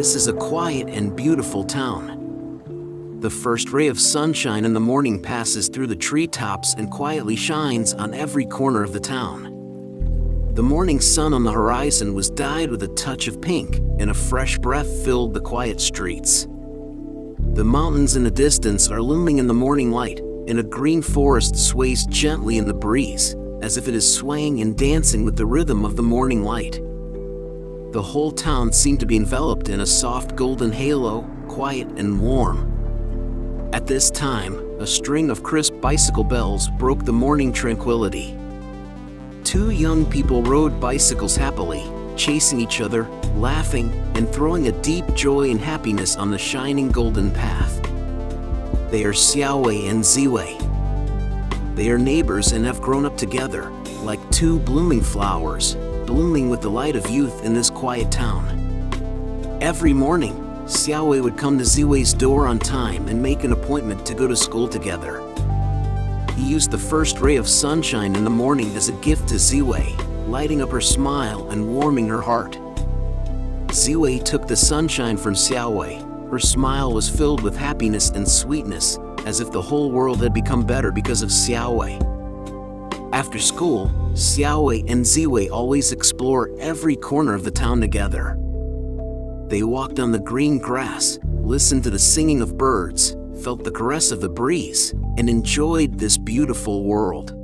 This is a quiet and beautiful town. The first ray of sunshine in the morning passes through the treetops and quietly shines on every corner of the town. The morning sun on the horizon was dyed with a touch of pink, and a fresh breath filled the quiet streets. The mountains in the distance are looming in the morning light, and a green forest sways gently in the breeze, as if it is swaying and dancing with the rhythm of the morning light. The whole town seemed to be enveloped in a soft golden halo, quiet and warm. At this time, a string of crisp bicycle bells broke the morning tranquility. Two young people rode bicycles happily, chasing each other, laughing, and throwing a deep joy and happiness on the shining golden path. They are Xiaowei and Ziwei. They are neighbors and have grown up together, like two blooming flowers, blooming with the light of youth in this quiet town. Every morning, Xiaowei would come to Ziwei's door on time and make an appointment to go to school together. He used the first ray of sunshine in the morning as a gift to Ziwei, lighting up her smile and warming her heart. Ziwei took the sunshine from Xiaowei. Her smile was filled with happiness and sweetness, as if the whole world had become better because of Xiaowei. After school, Xiaowei and Ziwei always explore every corner of the town together. They walked on the green grass, listened to the singing of birds, felt the caress of the breeze, and enjoyed this beautiful world.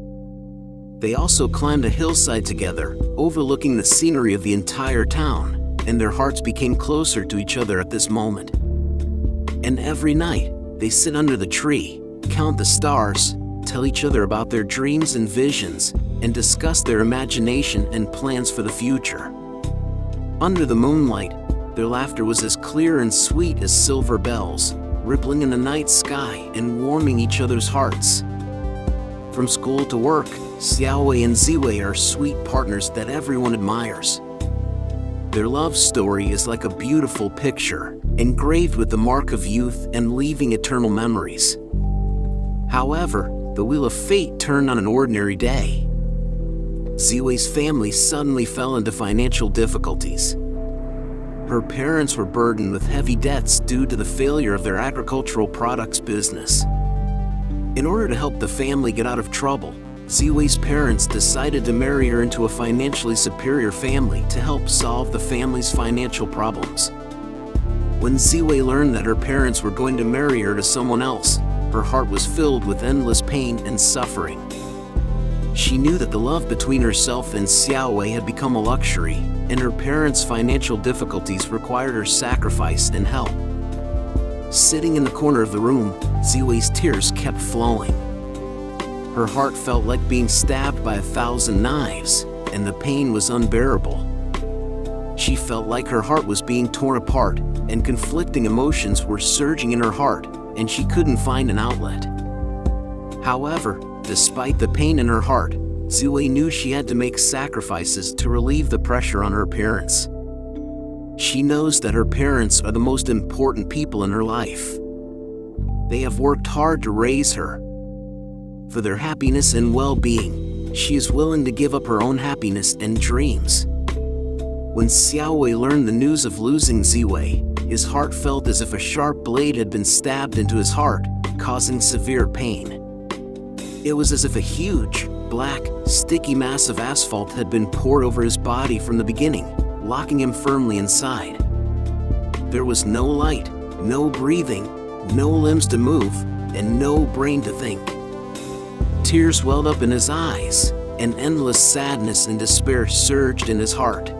They also climbed a hillside together, overlooking the scenery of the entire town, and their hearts became closer to each other at this moment. And every night, they sit under the tree, count the stars, tell each other about their dreams and visions, and discuss their imagination and plans for the future. Under the moonlight, their laughter was as clear and sweet as silver bells, rippling in the night sky and warming each other's hearts. From school to work, Xiaowei and Ziwei are sweet partners that everyone admires. Their love story is like a beautiful picture, engraved with the mark of youth and leaving eternal memories. However, the wheel of fate turned on an ordinary day. Ziwei's family suddenly fell into financial difficulties. Her parents were burdened with heavy debts due to the failure of their agricultural products business. In order to help the family get out of trouble, Ziwei's parents decided to marry her into a financially superior family to help solve the family's financial problems. When Ziwei learned that her parents were going to marry her to someone else, her heart was filled with endless pain and suffering. She knew that the love between herself and Xiaowei had become a luxury, and her parents' financial difficulties required her sacrifice and help. Sitting in the corner of the room, Ziwei's tears kept flowing. Her heart felt like being stabbed by 1,000 knives, and the pain was unbearable. She felt like her heart was being torn apart, and conflicting emotions were surging in her heart, and she couldn't find an outlet. However, despite the pain in her heart, Ziwei knew she had to make sacrifices to relieve the pressure on her parents. She knows that her parents are the most important people in her life. They have worked hard to raise her. For their happiness and well-being, she is willing to give up her own happiness and dreams. When Xiaowei learned the news of losing Ziwei, his heart felt as if a sharp blade had been stabbed into his heart, causing severe pain. It was as if a huge, black, sticky mass of asphalt had been poured over his body from the beginning, locking him firmly inside. There was no light, no breathing, no limbs to move, and no brain to think. Tears welled up in his eyes, and endless sadness and despair surged in his heart.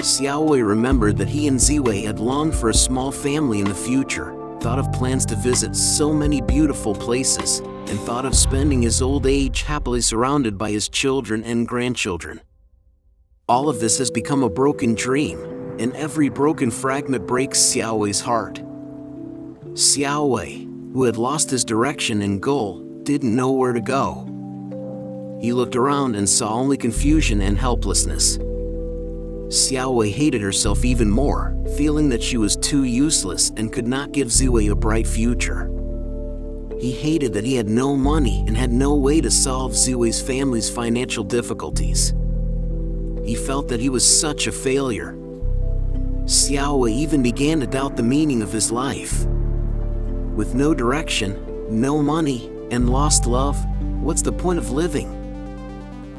Xiaowei remembered that he and Ziwei had longed for a small family in the future, thought of plans to visit so many beautiful places, and thought of spending his old age happily surrounded by his children and grandchildren. All of this has become a broken dream, and every broken fragment breaks Xiaowei's heart. Xiaowei, who had lost his direction and goal, didn't know where to go. He looked around and saw only confusion and helplessness. Xiaowei hated herself even more, feeling that she was too useless and could not give Ziwei a bright future. He hated that he had no money and had no way to solve Ziwei's family's financial difficulties. He felt that he was such a failure. Xiao Wei even began to doubt the meaning of his life. With no direction, no money, and lost love, what's the point of living?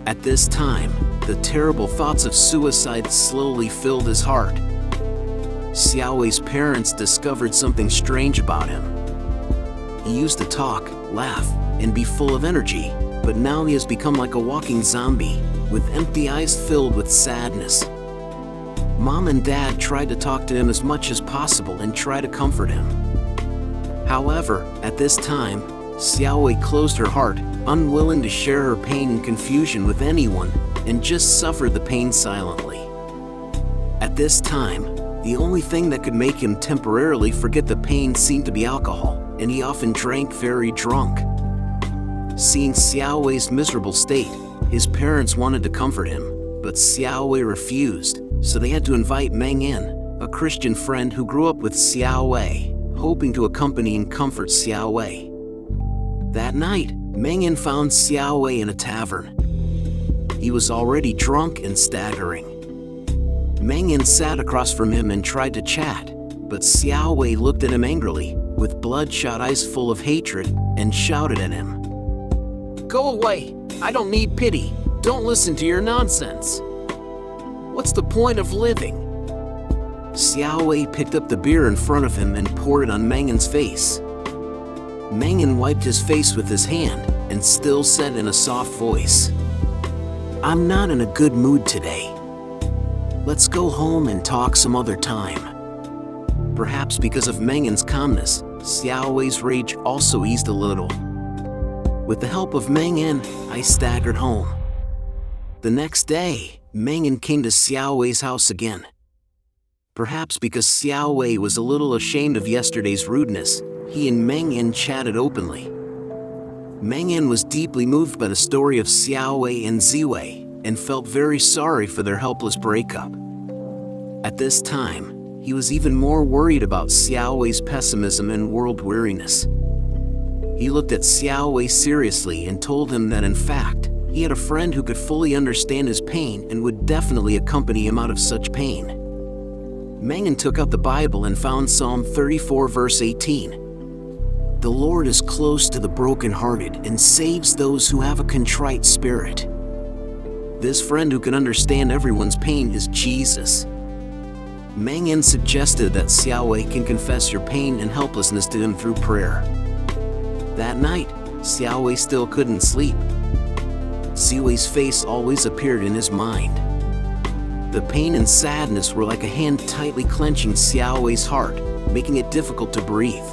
At this time, the terrible thoughts of suicide slowly filled his heart. Xiao Wei's parents discovered something strange about him. He used to talk, laugh, and be full of energy, but now he has become like a walking zombie, with empty eyes filled with sadness. Mom and Dad tried to talk to him as much as possible and try to comfort him. However, at this time, Xiao Wei closed her heart, unwilling to share her pain and confusion with anyone, and just suffered the pain silently. At this time, the only thing that could make him temporarily forget the pain seemed to be alcohol, and he often drank very drunk. Seeing Xiao Wei's miserable state, his parents wanted to comfort him, but Xiao Wei refused, so they had to invite Meng Yan, a Christian friend who grew up with Xiao Wei, hoping to accompany and comfort Xiao Wei. That night, Meng Yan found Xiao Wei in a tavern. He was already drunk and staggering. Meng Yan sat across from him and tried to chat, but Xiao Wei looked at him angrily, with bloodshot eyes full of hatred, and shouted at him. "Go away! I don't need pity! Don't listen to your nonsense! What's the point of living?" Xiao Wei picked up the beer in front of him and poured it on Meng Yan's face. Meng Yan wiped his face with his hand and still said in a soft voice, "I'm not in a good mood today. Let's go home and talk some other time." Perhaps because of Meng Yan's calmness, Xiao Wei's rage also eased a little. With the help of Meng Yan, I staggered home. The next day, Meng Yan came to Xiao Wei's house again. Perhaps because Xiao Wei was a little ashamed of yesterday's rudeness, he and Meng Yan chatted openly. Meng Yan was deeply moved by the story of Xiao Wei and Ziwei, and felt very sorry for their helpless breakup. At this time, he was even more worried about Xiao Wei's pessimism and world weariness. He looked at Xiao Wei seriously and told him that in fact, he had a friend who could fully understand his pain and would definitely accompany him out of such pain. Meng Yan took out the Bible and found Psalm 34 verse 18. "The Lord is close to the brokenhearted and saves those who have a contrite spirit." This friend who can understand everyone's pain is Jesus. Meng Yan suggested that Xiao Wei can confess your pain and helplessness to him through prayer. That night, Xiao Wei still couldn't sleep. Ziwei's face always appeared in his mind. The pain and sadness were like a hand tightly clenching Xiao Wei's heart, making it difficult to breathe.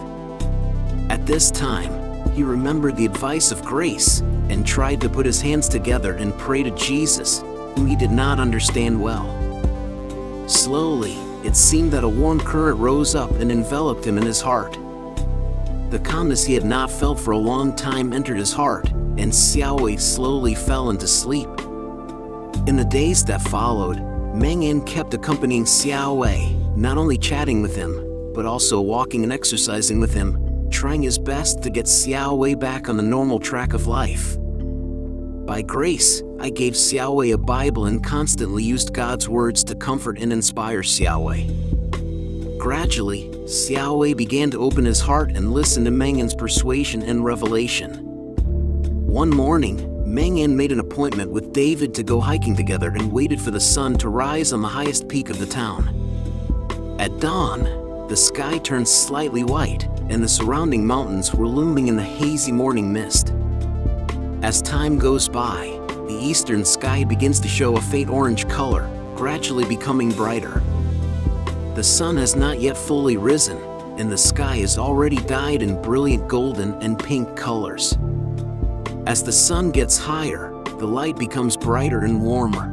At this time, he remembered the advice of Grace and tried to put his hands together and pray to Jesus, whom he did not understand well. Slowly, it seemed that a warm current rose up and enveloped him in his heart. The calmness he had not felt for a long time entered his heart, and Xiao Wei slowly fell into sleep. In the days that followed, Meng Yan kept accompanying Xiao Wei, not only chatting with him, but also walking and exercising with him, trying his best to get Xiao Wei back on the normal track of life. By grace, I gave Xiao Wei a Bible and constantly used God's words to comfort and inspire Xiao Wei. Gradually, Xiao Wei began to open his heart and listen to Meng Yan's persuasion and revelation. One morning, Meng Yan made an appointment with David to go hiking together and waited for the sun to rise on the highest peak of the town. At dawn, the sky turned slightly white, and the surrounding mountains were looming in the hazy morning mist. As time goes by, the eastern sky begins to show a faint orange color, gradually becoming brighter. The sun has not yet fully risen, and the sky is already dyed in brilliant golden and pink colors. As the sun gets higher, the light becomes brighter and warmer.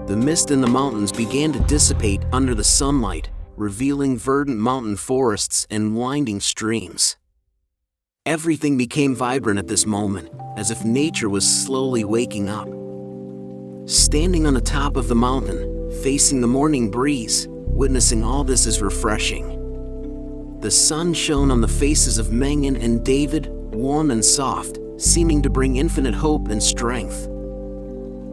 The mist in the mountains began to dissipate under the sunlight, revealing verdant mountain forests and winding streams. Everything became vibrant at this moment, as if nature was slowly waking up. Standing on the top of the mountain, facing the morning breeze, witnessing all this is refreshing. The sun shone on the faces of Meng Yan and David, warm and soft, seeming to bring infinite hope and strength.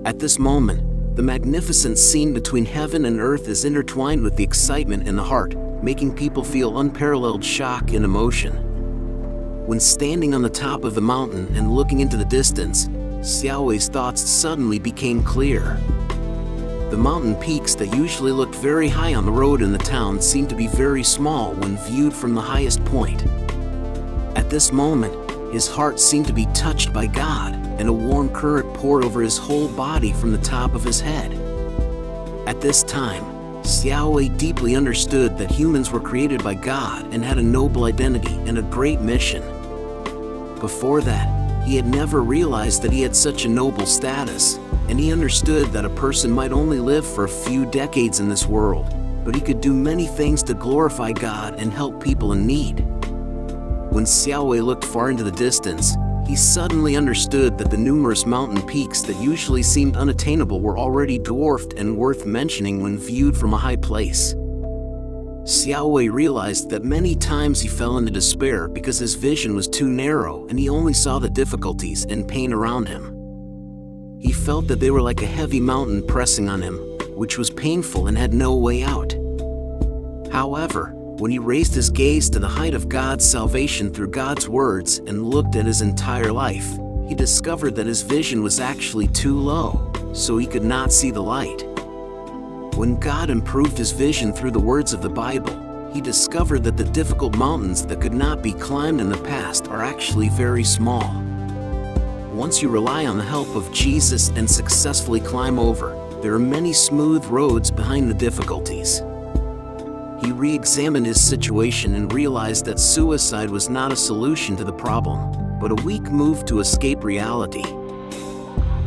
At this moment, The magnificent scene between heaven and earth is intertwined with the excitement in the heart, making people feel unparalleled shock and emotion. When standing on the top of the mountain and looking into the distance, Xiaowei's thoughts suddenly became clear. The mountain peaks that usually looked very high on the road in the town seemed to be very small when viewed from the highest point. At this moment, his heart seemed to be touched by God, and a warm current poured over his whole body from the top of his head. At this time, Xiaowei deeply understood that humans were created by God and had a noble identity and a great mission. Before that, he had never realized that he had such a noble status, and he understood that a person might only live for a few decades in this world, but he could do many things to glorify God and help people in need. When Xiaowei looked far into the distance, he suddenly understood that the numerous mountain peaks that usually seemed unattainable were already dwarfed and worth mentioning when viewed from a high place. Xiaowei realized that many times he fell into despair because his vision was too narrow and he only saw the difficulties and pain around him. He felt that they were like a heavy mountain pressing on him, which was painful and had no way out. However, when he raised his gaze to the height of God's salvation through God's words and looked at his entire life, he discovered that his vision was actually too low, so he could not see the light. When God improved his vision through the words of the Bible, he discovered that the difficult mountains that could not be climbed in the past are actually very small. Once you rely on the help of Jesus and successfully climb over, there are many smooth roads behind the difficulties. He re-examined his situation and realized that suicide was not a solution to the problem, but a weak move to escape reality.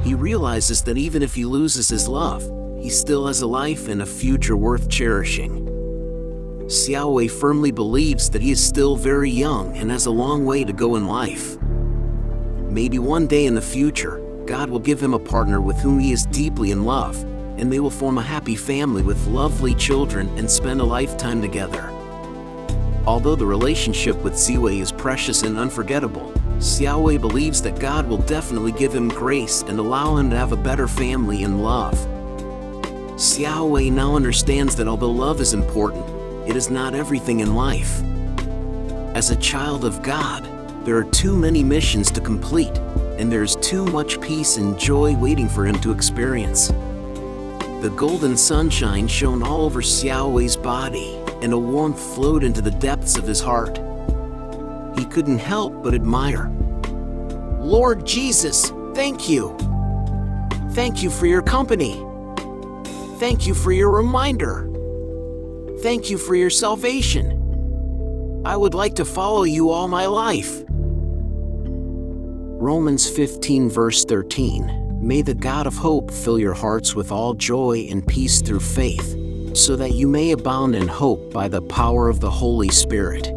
He realizes that even if he loses his love, he still has a life and a future worth cherishing. Xiaowei firmly believes that he is still very young and has a long way to go in life. Maybe one day in the future, God will give him a partner with whom he is deeply in love, and they will form a happy family with lovely children and spend a lifetime together. Although the relationship with Ziwei is precious and unforgettable, Xiaowei believes that God will definitely give him grace and allow him to have a better family and love. Xiaowei now understands that although love is important, it is not everything in life. As a child of God, there are too many missions to complete, and there is too much peace and joy waiting for him to experience. The golden sunshine shone all over Xiaowei's body, and a warmth flowed into the depths of his heart. He couldn't help but admire. Lord Jesus, thank you! Thank you for your company! Thank you for your reminder! Thank you for your salvation! I would like to follow you all my life. Romans 15 verse 13. May the God of hope fill your hearts with all joy and peace through faith, so that you may abound in hope by the power of the Holy Spirit.